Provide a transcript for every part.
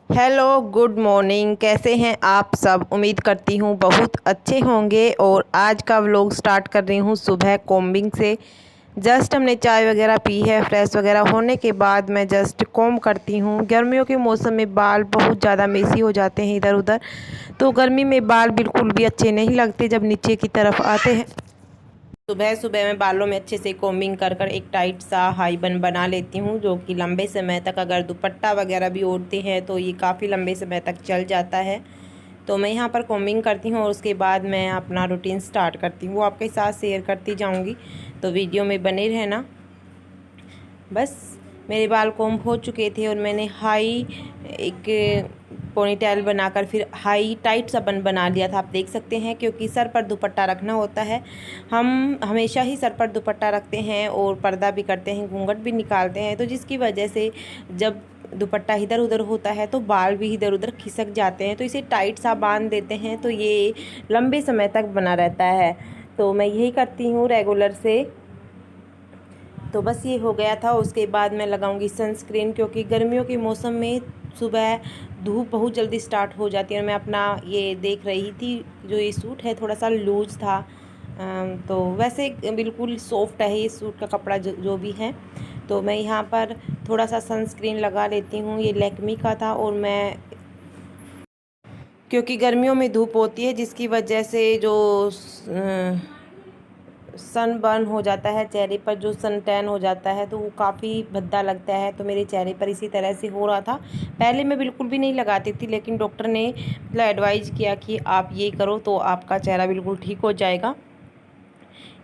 Hello, good morning. कैसे हैं आप सब? उम्मीद करती हूँ बहुत अच्छे होंगे। और आज का व्लॉग स्टार्ट कर रही हूँ सुबह कॉम्बिंग से। जस्ट हमने चाय वगैरह पी है। फ्रेश वगैरह होने के बाद मैं जस्ट कॉम्ब करती हूँ। गर्मियों के मौसम में बाल बहुत ज़्यादा मेसी हो जाते हैं इधर उधर, तो गर्मी में बाल बिल्कुल भी अच्छे नहीं लगते जब नीचे की तरफ आते हैं। सुबह सुबह मैं बालों में अच्छे से कोम्बिंग कर कर एक टाइट सा हाई बन बना लेती हूँ, जो कि लंबे समय तक अगर दुपट्टा वगैरह भी ओढ़ते हैं तो ये काफ़ी लंबे समय तक चल जाता है। तो मैं यहाँ पर कोम्बिंग करती हूँ और उसके बाद मैं अपना रूटीन स्टार्ट करती हूँ, वो आपके साथ शेयर करती जाऊँगी, तो वीडियो में बने रहना। बस मेरे बाल कोम्ब हो चुके थे और मैंने हाई एक पोनीटेल बनाकर फिर हाई टाइट सा बन बना लिया था। आप देख सकते हैं, क्योंकि सर पर दुपट्टा रखना होता है। हम हमेशा ही सर पर दुपट्टा रखते हैं और पर्दा भी करते हैं, घूंघट भी निकालते हैं, तो जिसकी वजह से जब दुपट्टा इधर उधर होता है तो बाल भी इधर उधर खिसक जाते हैं। तो इसे टाइट सा बांध देते हैं तो ये लंबे समय तक बना रहता है। तो मैं यही करती हूँ रेगुलर से। तो बस ये हो गया था। उसके बाद मैं लगाऊंगी सनस्क्रीन, क्योंकि गर्मियों के मौसम में सुबह धूप बहुत जल्दी स्टार्ट हो जाती है। और मैं अपना ये देख रही थी, जो ये सूट है थोड़ा सा लूज था, तो वैसे बिल्कुल सॉफ्ट है ये सूट का कपड़ा जो भी है। तो मैं यहाँ पर थोड़ा सा सनस्क्रीन लगा लेती हूँ। ये लैक्मी का था और मैं, क्योंकि गर्मियों में धूप होती है जिसकी वजह से जो सन बर्न हो जाता है चेहरे पर, जो सन टैन हो जाता है, तो वो काफ़ी भद्दा लगता है। तो मेरे चेहरे पर इसी तरह से हो रहा था। पहले मैं बिल्कुल भी नहीं लगाती थी, लेकिन डॉक्टर ने मतलब एडवाइज किया कि आप ये करो तो आपका चेहरा बिल्कुल ठीक हो जाएगा।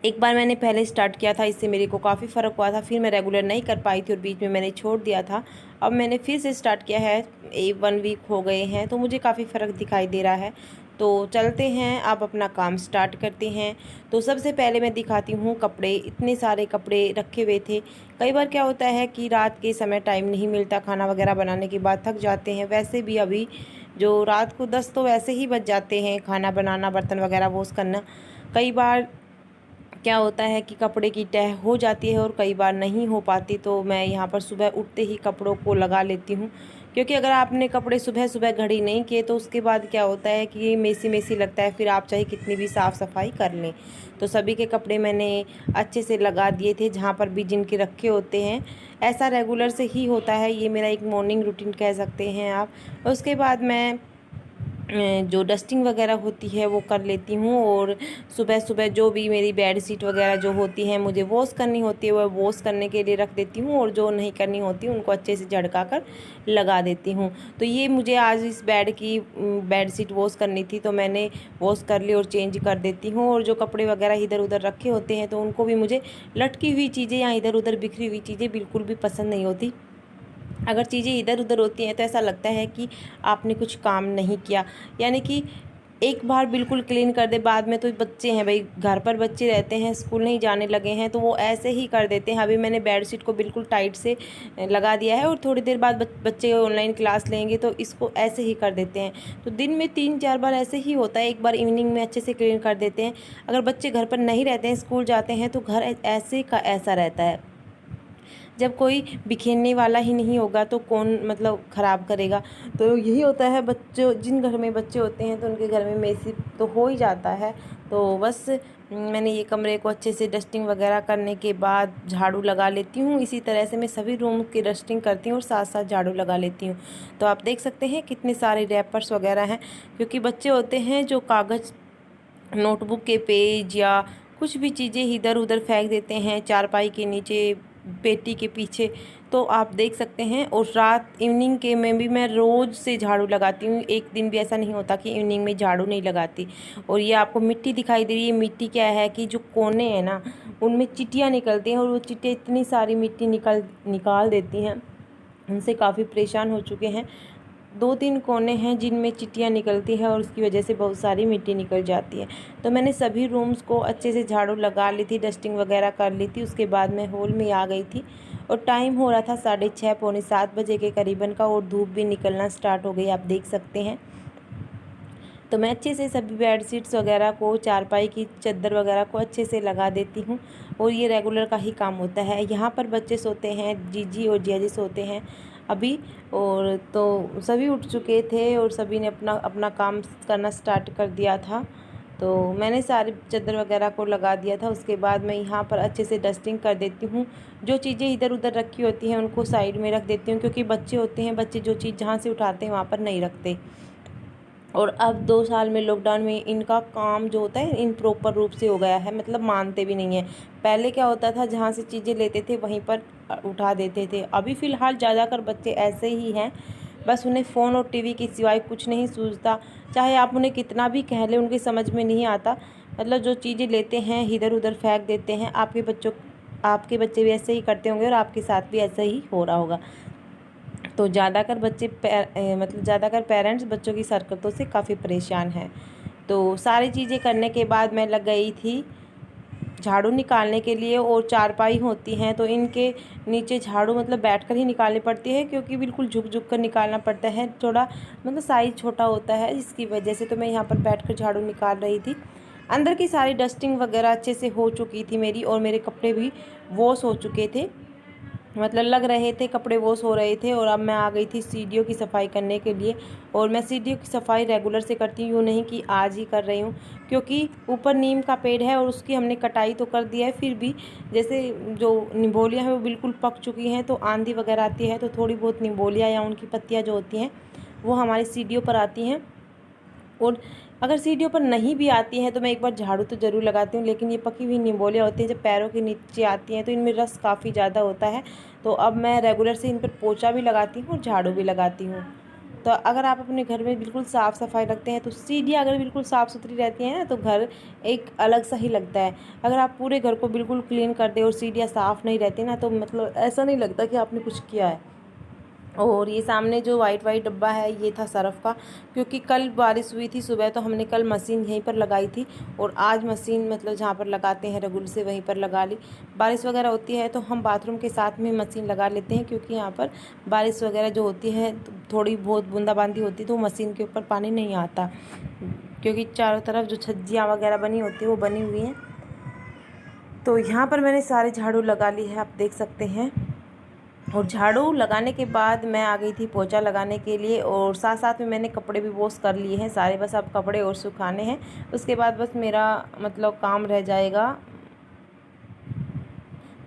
एक बार मैंने पहले स्टार्ट किया था, इससे मेरे को काफ़ी फ़र्क हुआ था। फिर मैं रेगुलर नहीं कर पाई थी और बीच में मैंने छोड़ दिया था। अब मैंने फिर से स्टार्ट किया है, 1 वीक हो गए हैं, तो मुझे काफ़ी फ़र्क दिखाई दे रहा है। तो चलते हैं, आप अपना काम स्टार्ट करते हैं। तो सबसे पहले मैं दिखाती हूँ कपड़े। इतने सारे कपड़े रखे हुए थे। कई बार क्या होता है कि रात के समय टाइम नहीं मिलता, खाना वगैरह बनाने के बाद थक जाते हैं। वैसे भी अभी जो रात को 10 तो वैसे ही बज जाते हैं, खाना बनाना, बर्तन वगैरह वॉश करना। कई बार क्या होता है कि कपड़े की तह हो जाती है और कई बार नहीं हो पाती। तो मैं यहाँ पर सुबह उठते ही कपड़ों को लगा लेती हूँ, क्योंकि अगर आपने कपड़े सुबह सुबह घड़ी नहीं किए तो उसके बाद क्या होता है कि ये मेसी मेसी लगता है, फिर आप चाहे कितनी भी साफ़ सफाई कर लें। तो सभी के कपड़े मैंने अच्छे से लगा दिए थे, जहाँ पर भी जिनके रखे होते हैं। ऐसा रेगुलर से ही होता है, ये मेरा एक मॉर्निंग रूटीन कह सकते हैं आप। उसके बाद मैं जो डस्टिंग वगैरह होती है वो कर लेती हूँ। और सुबह सुबह जो भी मेरी बेड शीट वगैरह जो होती हैं मुझे वॉश करनी होती है, वह वॉश करने के लिए रख देती हूँ। और जो नहीं करनी होती उनको अच्छे से झड़का कर लगा देती हूँ। तो ये मुझे आज इस बेड की बेड शीट वॉश करनी थी, तो मैंने वॉश कर ली और चेंज कर देती हूँ। और जो कपड़े वगैरह इधर उधर रखे होते हैं तो उनको भी मुझे लटकी हुई चीज़ें या इधर उधर बिखरी हुई चीज़ें बिल्कुल भी पसंद नहीं होती। अगर चीज़ें इधर उधर होती हैं तो ऐसा लगता है कि आपने कुछ काम नहीं किया। यानी कि एक बार बिल्कुल क्लीन कर दे, बाद में तो बच्चे हैं भाई, घर पर बच्चे रहते हैं, स्कूल नहीं जाने लगे हैं, तो वो ऐसे ही कर देते हैं। अभी मैंने बेडशीट को बिल्कुल टाइट से लगा दिया है और थोड़ी देर बाद बच्चे ऑनलाइन क्लास लेंगे तो इसको ऐसे ही कर देते हैं। तो दिन में 3-4 बार ऐसे ही होता है। एक बार इवनिंग में अच्छे से क्लीन कर देते हैं। अगर बच्चे घर पर नहीं रहते हैं, स्कूल जाते हैं, तो घर ऐसे का ऐसा रहता है। जब कोई बिखेरने वाला ही नहीं होगा तो कौन मतलब ख़राब करेगा। तो यही होता है, बच्चों जिन घर में बच्चे होते हैं तो उनके घर में मेसी तो हो ही जाता है। तो बस मैंने ये कमरे को अच्छे से डस्टिंग वगैरह करने के बाद झाड़ू लगा लेती हूँ। इसी तरह से मैं सभी रूम की डस्टिंग करती हूँ और साथ साथ झाड़ू लगा लेती हूँ। तो आप देख सकते हैं कितने सारे रैपर्स वगैरह हैं, क्योंकि बच्चे होते हैं जो कागज़, नोटबुक के पेज या कुछ भी चीज़ें इधर उधर फेंक देते हैं, चारपाई के नीचे, पेटी के पीछे। तो आप देख सकते हैं। और रात इवनिंग के में भी मैं रोज़ से झाड़ू लगाती हूँ, एक दिन भी ऐसा नहीं होता कि इवनिंग में झाड़ू नहीं लगाती। और ये आपको मिट्टी दिखाई दे रही है, मिट्टी क्या है कि जो कोने हैं ना उनमें चींटियाँ निकलती हैं, और वो चींटियाँ इतनी सारी मिट्टी निकाल देती हैं, उनसे काफ़ी परेशान हो चुके हैं। 2-3 कोने हैं जिनमें चींटियाँ निकलती हैं और उसकी वजह से बहुत सारी मिट्टी निकल जाती है। तो मैंने सभी रूम्स को अच्छे से झाड़ू लगा ली थी, डस्टिंग वगैरह कर ली थी। उसके बाद मैं हॉल में आ गई थी और टाइम हो रहा था 6:30 पौने 7 बजे के करीबन का, और धूप भी निकलना स्टार्ट हो गई, आप देख सकते हैं। तो मैं अच्छे से सभी बेड शीट्स वगैरह को, चारपाई की चादर वगैरह को अच्छे से लगा देती हूँ। और ये रेगुलर का ही काम होता है। यहाँ पर बच्चे सोते हैं, जीजी और जियाजी सोते हैं। अभी। और तो सभी उठ चुके थे और सभी ने अपना अपना काम करना स्टार्ट कर दिया था। तो मैंने सारी चादर वगैरह को लगा दिया था। उसके बाद मैं यहाँ पर अच्छे से डस्टिंग कर देती हूँ। जो चीज़ें इधर उधर रखी होती हैं उनको साइड में रख देती हूँ, क्योंकि बच्चे होते हैं, बच्चे जो चीज़ जहाँ से उठाते हैं वहाँ पर नहीं रखते। और अब 2 साल में लॉकडाउन में इनका काम जो होता है इन प्रॉपर रूप से हो गया है, मतलब मानते भी नहीं हैं। पहले क्या होता था, जहाँ से चीज़ें लेते थे वहीं पर उठा देते थे। अभी फ़िलहाल ज़्यादातर बच्चे ऐसे ही हैं, बस उन्हें फ़ोन और टीवी के सिवाय कुछ नहीं सूझता। चाहे आप उन्हें कितना भी कह लें उनकी समझ में नहीं आता। मतलब जो चीज़ें लेते हैं इधर उधर फेंक देते हैं। आपके बच्चे भी ऐसे ही करते होंगे और आपके साथ भी ऐसा ही हो रहा होगा। तो मतलब ज़्यादातर पेरेंट्स बच्चों की हरकतों से काफ़ी परेशान हैं। तो सारी चीज़ें करने के बाद मैं लग गई थी झाड़ू निकालने के लिए। और चारपाई होती हैं तो इनके नीचे झाड़ू मतलब बैठकर ही निकालनी पड़ती है, क्योंकि बिल्कुल झुक झुक कर निकालना पड़ता है। थोड़ा मतलब साइज़ छोटा होता है, इसकी वजह से तो मैं यहाँ पर बैठकर झाड़ू निकाल रही थी। अंदर की सारी डस्टिंग वगैरह अच्छे से हो चुकी थी मेरी, और मेरे कपड़े भी वॉश हो चुके थे, मतलब लग रहे थे, कपड़े वॉश हो रहे थे। और अब मैं आ गई थी सीढ़ियों की सफाई करने के लिए। और मैं सीढ़ियों की सफाई रेगुलर से करती हूँ, यूँ नहीं कि आज ही कर रही हूँ, क्योंकि ऊपर नीम का पेड़ है और उसकी हमने कटाई तो कर दिया है, फिर भी जैसे जो निम्बोलियाँ हैं वो बिल्कुल पक चुकी हैं, तो आंधी वगैरह आती है तो थोड़ी बहुत निम्बोलियाँ या उनकी पत्तियाँ जो होती हैं वो हमारी सीढ़ियों पर आती हैं। और अगर सीढ़ियों पर नहीं भी आती हैं तो मैं एक बार झाड़ू तो ज़रूर लगाती हूँ। लेकिन ये पकी हुई निम्बोलियाँ होती हैं जब पैरों के नीचे आती हैं तो इनमें रस काफ़ी ज़्यादा होता है। तो अब मैं रेगुलर से इन पर पोंछा भी लगाती हूँ और झाड़ू भी लगाती हूँ। तो अगर आप अपने घर में बिल्कुल साफ़ सफाई रखते हैं तो सीढ़ियाँ अगर बिल्कुल साफ़ सुथरी रहती हैं ना तो घर एक अलग सा ही लगता है। अगर आप पूरे घर को बिल्कुल क्लीन कर दें और सीढ़ियाँ साफ़ नहीं रहती ना तो मतलब ऐसा नहीं लगता कि आपने कुछ किया है। और ये सामने जो वाइट वाइट डब्बा है ये था सरफ़ का, क्योंकि कल बारिश हुई थी सुबह, तो हमने कल मशीन यहीं पर लगाई थी। और आज मशीन मतलब जहाँ पर लगाते हैं रेगुलर से वहीं पर लगा ली। बारिश वगैरह होती है तो हम बाथरूम के साथ में मशीन लगा लेते हैं, क्योंकि यहाँ पर बारिश वगैरह जो होती है तो थोड़ी बहुत बूंदाबांदी होती है तो मशीन के ऊपर पानी नहीं आता, क्योंकि चारों तरफ जो छज्जियाँ वगैरह बनी होती है वो बनी हुई हैं। तो यहाँ पर मैंने सारे झाड़ू लगा ली है, आप देख सकते हैं। और झाड़ू लगाने के बाद मैं आ गई थी पोंछा लगाने के लिए, और साथ साथ में मैंने कपड़े भी वॉश कर लिए हैं सारे। बस अब कपड़े और सुखाने हैं, उसके बाद बस मेरा मतलब काम रह जाएगा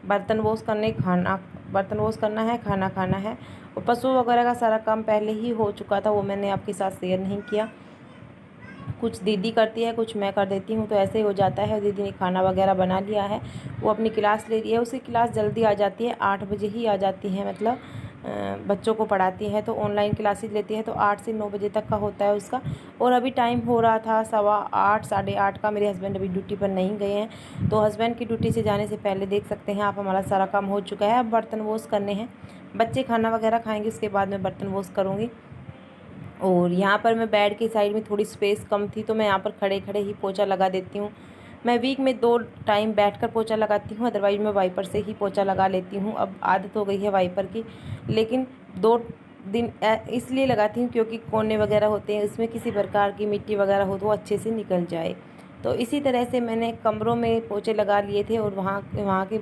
बर्तन वॉश करना है, खाना खाना है। और पशु वगैरह का सारा काम पहले ही हो चुका था, वो मैंने आपके साथ शेयर नहीं किया। कुछ दीदी करती है, कुछ मैं कर देती हूँ, तो ऐसे ही हो जाता है। दीदी ने खाना वगैरह बना लिया है, वो अपनी क्लास ले रही है। उसकी क्लास जल्दी आ जाती है, 8 बजे ही आ जाती है, मतलब बच्चों को पढ़ाती है तो ऑनलाइन क्लासेस लेती है, तो 8 से 9 बजे तक का होता है उसका। और अभी टाइम हो रहा था 8:15 साढ़े 8 का। मेरे हस्बैंड अभी ड्यूटी पर नहीं गए हैं, तो हस्बैंड की ड्यूटी से जाने से पहले देख सकते हैं आप हमारा सारा काम हो चुका है। अब बर्तन वॉश करने हैं, बच्चे खाना वगैरह खाएँगे उसके बाद मैं बर्तन वॉश करूँगी। और यहाँ पर मैं बेड की साइड में थोड़ी स्पेस कम थी तो मैं यहाँ पर खड़े खड़े ही पोंछा लगा देती हूँ। मैं वीक में 2 टाइम बैठकर पोंछा लगाती हूँ, अदरवाइज़ मैं वाइपर से ही पोंछा लगा लेती हूँ। अब आदत हो गई है वाइपर की, लेकिन 2 दिन इसलिए लगाती हूँ क्योंकि कोने वगैरह होते हैं, इसमें किसी प्रकार की मिट्टी वगैरह हो तो वो अच्छे से निकल जाए। तो इसी तरह से मैंने कमरों में पोंछे लगा लिए थे, और वहाँ के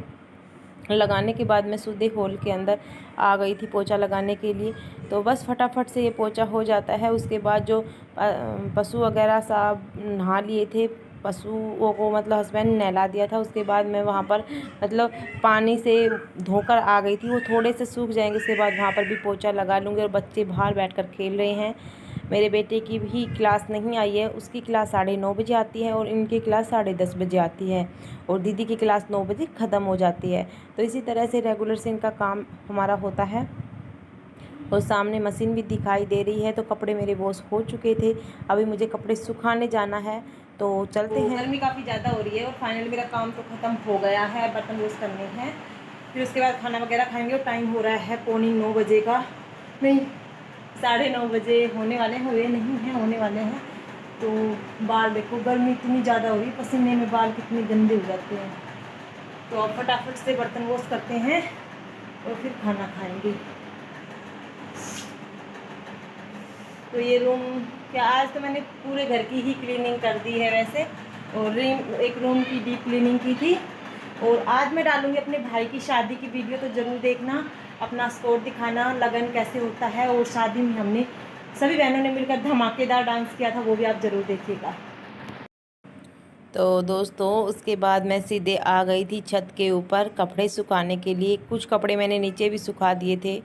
लगाने के बाद मैं सीधे हॉल के अंदर आ गई थी पोंछा लगाने के लिए। तो बस फटाफट से ये पोंछा हो जाता है। उसके बाद जो पशु वगैरह सब नहा लिए थे, पशुओं को मतलब हस्बैंड ने नहला दिया था। उसके बाद मैं वहाँ पर मतलब पानी से धोकर आ गई थी, वो थोड़े से सूख जाएंगे उसके बाद वहाँ पर भी पोंछा लगा लूँगी। और बच्चे बाहर बैठकर खेल रहे हैं। मेरे बेटे की भी क्लास नहीं आई है, उसकी क्लास 9:30 बजे आती है और इनकी क्लास 10:30 बजे आती है, और दीदी की क्लास 9 बजे ख़त्म हो जाती है। तो इसी तरह से रेगुलर से इनका काम हमारा होता है। और सामने मशीन भी दिखाई दे रही है, तो कपड़े मेरे वॉश हो चुके थे। अभी मुझे कपड़े सुखाने जाना है, तो चलते हैं। गर्मी काफ़ी ज़्यादा हो रही है और फाइनली मेरा काम तो ख़त्म हो गया है, बर्तन वॉश करने हैं, फिर उसके बाद खाना वगैरह खाएंगे। और टाइम हो रहा है 9:15 बजे का, नहीं 9:30 बजे होने वाले हैं, हुए नहीं हैं, होने वाले हैं। तो बाल देखो, गर्मी इतनी ज़्यादा हो रही, पसीने में बाल कितने गंदे हो जाते हैं। तो अब फटाफट से बर्तन वॉश करते हैं और फिर खाना खाएंगे। तो ये रूम क्या, आज तो मैंने पूरे घर की ही क्लीनिंग कर दी है वैसे, और एक रूम की डीप क्लीनिंग की थी। और आज मैं डालूँगी अपने भाई की शादी की वीडियो, तो ज़रूर देखना। अपना स्पोर्ट दिखाना, लगन कैसे होता है, और शादी में हमने सभी बहनों ने मिलकर धमाकेदार डांस किया था, वो भी आप ज़रूर देखिएगा। तो दोस्तों उसके बाद मैं सीधे आ गई थी छत के ऊपर कपड़े सुखाने के लिए। कुछ कपड़े मैंने नीचे भी सुखा दिए थे,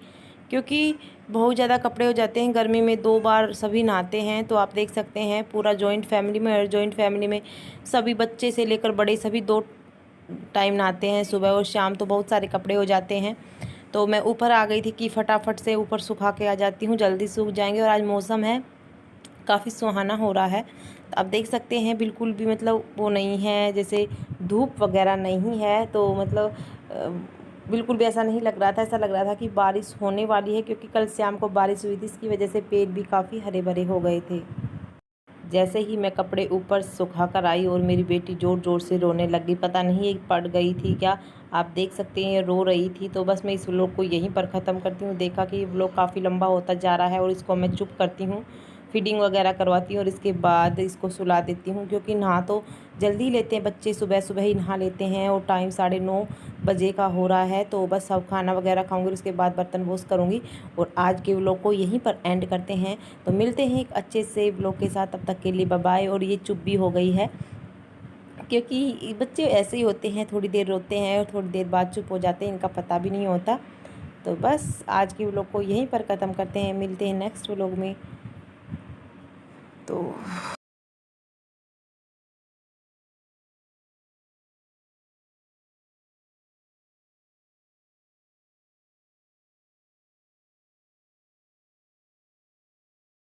क्योंकि बहुत ज़्यादा कपड़े हो जाते हैं गर्मी में, 2 बार सभी नहाते हैं। तो आप देख सकते हैं पूरा जॉइंट फैमिली में, और जॉइंट फैमिली में सभी बच्चे से लेकर बड़े सभी 2 टाइम नहाते हैं, सुबह और शाम। तो बहुत सारे कपड़े हो जाते हैं। तो मैं ऊपर आ गई थी कि फटाफट से ऊपर सुखा के आ जाती हूँ, जल्दी सूख जाएंगे। और आज मौसम है काफ़ी सुहाना हो रहा है। तो आप देख सकते हैं बिल्कुल भी मतलब वो नहीं है, जैसे धूप वगैरह नहीं है। तो मतलब बिल्कुल भी ऐसा नहीं लग रहा था, ऐसा लग रहा था कि बारिश होने वाली है, क्योंकि कल शाम को बारिश हुई थी, इसकी वजह से पेड़ भी काफ़ी हरे भरे हो गए थे। जैसे ही मैं कपड़े ऊपर सुखा कर आई और मेरी बेटी ज़ोर ज़ोर से रोने लगी, पता नहीं ये पड़ गई थी क्या, आप देख सकते हैं रो रही थी। तो बस मैं इस व्लॉग को यहीं पर ख़त्म करती हूँ। देखा कि ये व्लॉग काफ़ी लंबा होता जा रहा है, और इसको मैं चुप करती हूँ, फीडिंग वगैरह करवाती हूँ, और इसके बाद इसको सुला देती हूँ। क्योंकि नहा तो जल्दी लेते हैं बच्चे, सुबह सुबह ही नहा लेते हैं, और टाइम 9:30 बजे का हो रहा है। तो बस अब खाना वगैरह खाऊंगी, उसके बाद बर्तन वॉश करूँगी। और आज के व्लॉग को यहीं पर एंड करते हैं। तो मिलते हैं एक अच्छे से व्लॉग के साथ, तब तक के लिए बाय बाय। और ये चुप भी हो गई है, क्योंकि बच्चे ऐसे ही होते हैं, थोड़ी देर रोते हैं और थोड़ी देर बाद चुप हो जाते हैं, इनका पता भी नहीं होता। तो बस आज के व्लॉग को यहीं पर ख़त्म करते हैं, मिलते हैं नेक्स्ट व्लॉग में। तो